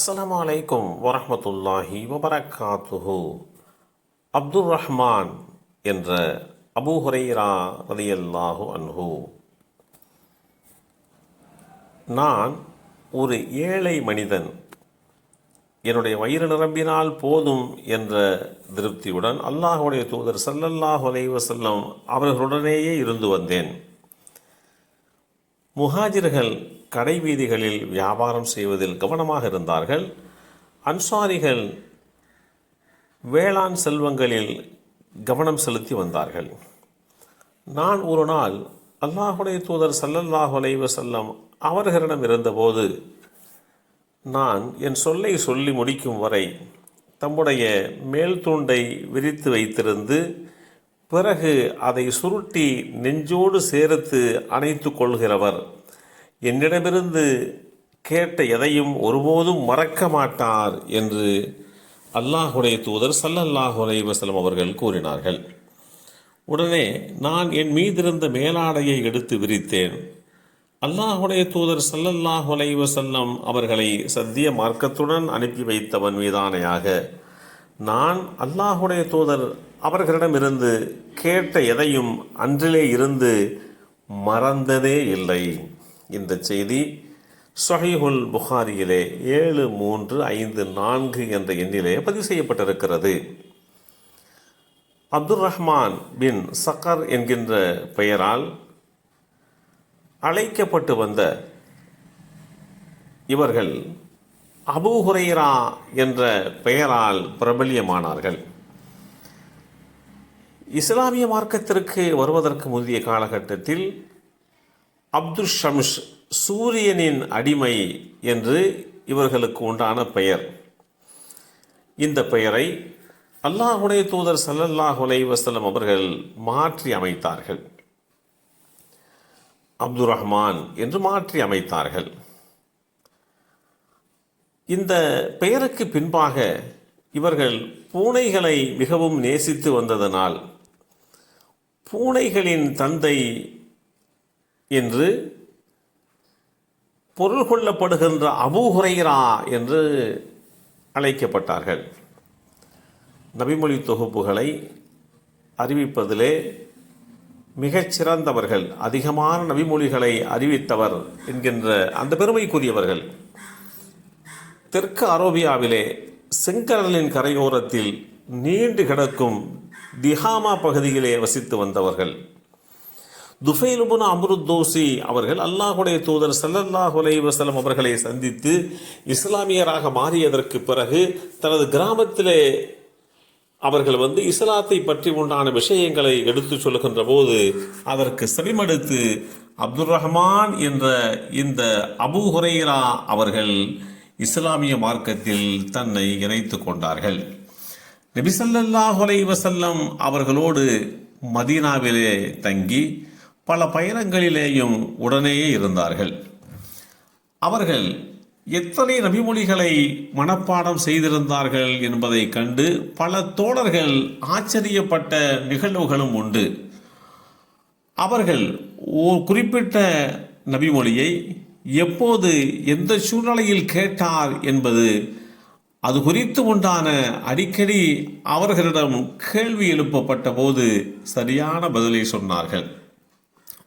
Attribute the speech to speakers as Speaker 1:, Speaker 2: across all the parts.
Speaker 1: அஸ்ஸலாமு அலைக்கும் வரஹ்மத்துல்லாஹி வபரகாத்துஹு. அப்துர் ரஹ்மான் என்ற அபூ ஹுரைரா ரலியல்லாஹு அன்ஹு, நான் ஒரு ஏழை மனிதன், என்னுடைய வயிறு நிரம்பினால் போதும் என்ற திருப்தியுடன் அல்லாஹுடைய தூதர் ஸல்லல்லாஹு அலைஹி வஸல்லம் அவர்களுடனேயே இருந்து வந்தேன். முஹாஜிர்கள் கடை வீதிகளில் வியாபாரம் செய்வதில் கவனமாக இருந்தார்கள். அன்சாரிகள் வேளாண் செல்வங்களில் கவனம் செலுத்தி வந்தார்கள். நான் ஒரு நாள் அல்லாஹுடைய தூதர் ஸல்லல்லாஹு அலைஹி வஸல்லம் அவர்களிடம் இருந்தபோது, நான் என் சொல்லை சொல்லி முடிக்கும் வரை தம்முடைய மேல் துண்டை விரித்து வைத்திருந்து பிறகு அதை சுருட்டி நெஞ்சோடு சேர்த்து அணைத்து கொள்கிறவர் என்னிடமிருந்து கேட்ட எதையும் ஒருபோதும் மறக்க மாட்டார் என்று அல்லாஹுடைய தூதர் ஸல்லல்லாஹு அலைஹி வஸல்லம் அவர்கள் கூறினார்கள். உடனே நான் என் மீதிருந்த மேலாடையை எடுத்து விரித்தேன். அல்லாஹுடைய தூதர் ஸல்லல்லாஹு அலைஹி வஸல்லம் அவர்களை சத்திய மார்க்கத்துடன் அனுப்பி வைத்தவன் மீதானையாக, நான் அல்லாஹுடைய தூதர் அவர்களிடமிருந்து கேட்ட எதையும் அன்றிலே இருந்து மறந்ததே இல்லை. இந்த செய்தி ஸஹீஹுல் புகாரியிலே 7354 என்ற எண்ணிலே பதிவு செய்யப்பட்டிருக்கிறது. அப்துர் ரஹ்மான் பின் சக்கர் என்கின்ற பெயரால் அழைக்கப்பட்டு வந்த இவர்கள் அபூ ஹுரைரா என்ற பெயரால் பிரபல்யமானார்கள். இஸ்லாமிய மார்க்கத்திற்கு வருவதற்கு முந்தைய காலகட்டத்தில் அப்துல் ஷம்ஸ், சூரியனின் அடிமை என்று இவர்களுக்கு உண்டான பெயர். இந்த பெயரை அல்லாஹுடைய தூதர் ஸல்லல்லாஹு அலைஹி வஸல்லம் அவர்கள் மாற்றி அமைத்தார்கள். அப்துர் ரஹ்மான் என்று மாற்றி அமைத்தார்கள். இந்த பெயருக்கு பின்பாக இவர்கள் பூனைகளை மிகவும் நேசித்து வந்ததனால் பூனைகளின் தந்தை என்று பொருள் கொள்ளப்படுகின்ற அபூ ஹுரைரா என்று அழைக்கப்பட்டார்கள். நபிமொழி தொகுப்புகளை அறிவிப்பதிலே மிகச்சிறந்தவர்கள், அதிகமான நபிமொழிகளை அறிவித்தவர் என்கின்ற அந்த பெருமைக்குரியவர்கள். தெற்கு அரேபியாவிலே செங்கடலின் கரையோரத்தில் நீண்டு கிடக்கும் திஹாமா பகுதியிலே வசித்து வந்தவர்கள். துஃபைல் இப்னு அம்ரு தௌசி அவர்கள் அல்லாஹுடைய தூதர் ஸல்லல்லாஹு அலைஹி வஸல்லம் அவர்களை சந்தித்து இஸ்லாமியராக மாறியதற்கு பிறகு தனது கிராமத்திலே அவர்கள் இஸ்லாத்தை பற்றி உண்டான விஷயங்களை எடுத்து சொல்லுகின்ற போது அதற்கு செவிமடுத்து அப்துர் ரஹ்மான் என்ற இந்த அபூ ஹுரைரா அவர்கள் இஸ்லாமிய மார்க்கத்தில் தன்னை இணைத்து கொண்டார்கள். நபி ஸல்லல்லாஹு அலைஹி வஸல்லம் அவர்களோடு மதீனாவிலே தங்கி பல பயணங்களிலேயும் உடனேயே இருந்தார்கள். அவர்கள் எத்தனை நபிமொழிகளை மனப்பாடம் செய்திருந்தார்கள் என்பதை கண்டு பல தோழர்கள் ஆச்சரியப்பட்ட நிகழ்வுகளும் உண்டு. அவர்கள் ஒரு குறிப்பிட்ட நபிமொழியை எப்போது எந்த சூழ்நிலையில் கேட்டார் என்பது அது குறித்து உண்டான அடிக்கடி அவர்களிடம் கேள்வி எழுப்பப்பட்ட போது சரியான பதிலை சொன்னார்கள்.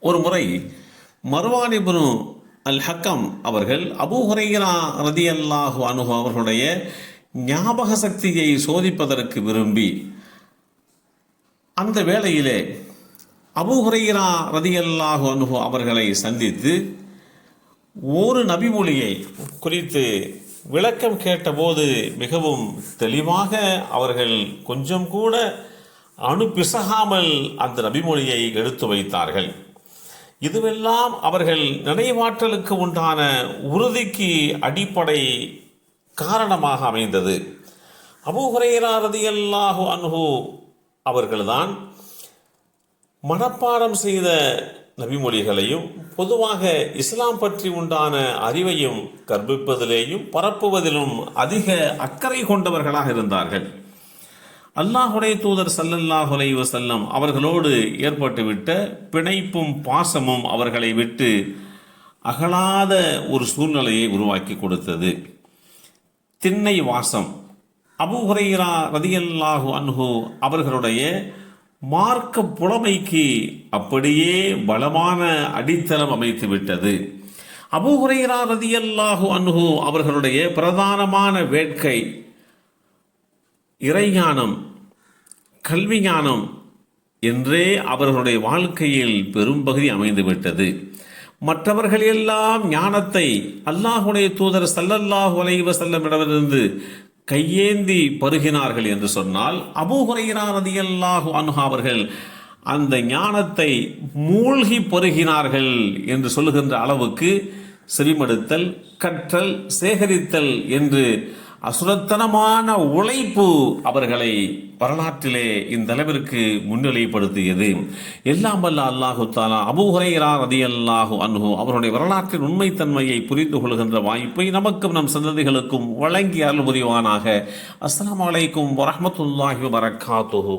Speaker 1: ஒரு முறை மர்வான் இப்னு அல் ஹக்கம் அவர்கள் அபூ ஹுரைரா ரலியல்லாஹு அன்ஹு அவர்களுடைய ஞாபக சக்தியை சோதிப்பதற்கு விரும்பி அந்த வேளையிலே அபூ ஹுரைரா ரலியல்லாஹு அன்ஹு அவர்களை சந்தித்து ஒரு நபிமொழியை குறித்து விளக்கம் கேட்டபோது மிகவும் தெளிவாக அவர்கள் கொஞ்சம் கூட அணுபிசகாமல் அந்த நபிமொழியை எடுத்து வைத்தார்கள். இதுவெல்லாம் அவர்கள் நினைவாற்றலுக்கு உண்டான உறுதிக்கு அடிப்படை காரணமாக அமைந்தது. அபூ ஹுரைரா ரலியல்லாஹு அன்ஹு அவர்கள்தான் மனப்பாடம் செய்த நபிமொழிகளையும் பொதுவாக இஸ்லாம் பற்றி உண்டான அறிவையும் கற்பிப்பதிலேயும் பரப்புவதிலும் அதிக அக்கறை கொண்டவர்களாக இருந்தார்கள். அல்லாஹுடைய தூதர் ஸல்லல்லாஹு அலைஹி வஸல்லம் அவர்களோடு ஏற்பட்டுவிட்ட பிணைப்பும் பாசமும் அவர்களை விட்டு அகலாத ஒரு சூழ்நிலையை உருவாக்கி கொடுத்தது. திண்ணை வாசம். அபூ ஹுரைரா ரதியல்லாஹு அன்ஹு அவர்களுடைய மார்க்க புலமைக்கு அப்படியே பலமான அடித்தளம் அமைத்து விட்டது. அபூ ஹுரைரா ரதியல்லாஹு அன்ஹு அவர்களுடைய பிரதானமான வேட்கை இறைஞானம், கல்வி ஞானம் என்றே அவர்களுடைய வாழ்க்கையில் பெரும்பகுதி அமைந்துவிட்டது. மற்றவர்கள் எல்லாம் ஞானத்தை அல்லாஹுடைய தூதர் ஸல்லல்லாஹு அலைஹி வஸல்லமிடமிருந்து கையேந்தி பருகினார்கள் என்று சொன்னால், அபூ ஹுரைரா ரலியல்லாஹு அன்ஹு அவர்கள் அந்த ஞானத்தை மூழ்கி பருகினார்கள் என்று சொல்லுகின்ற அளவுக்கு செவிமடுத்தல், கற்றல், சேகரித்தல் என்று அசுரத்தனமான உழைப்பு அவர்களை வரலாற்றிலே இந்த அளவிற்கு முன்னிலைப்படுத்தியது. எல்லாம் வல்ல அல்லாஹு தஆலா அபூ ஹுரைரா ரலியல்லாஹு அன்ஹு அவருடைய வரலாற்றின் உண்மைத்தன்மையை புரிந்து கொள்கின்ற வாய்ப்பை நமக்கும் நம் சந்ததிகளுக்கும் வழங்கி அருள் புரிவானாக. அஸ்ஸலாமு அலைக்கும் வரஹ்மத்துல்லாஹி வபரகாத்துஹு.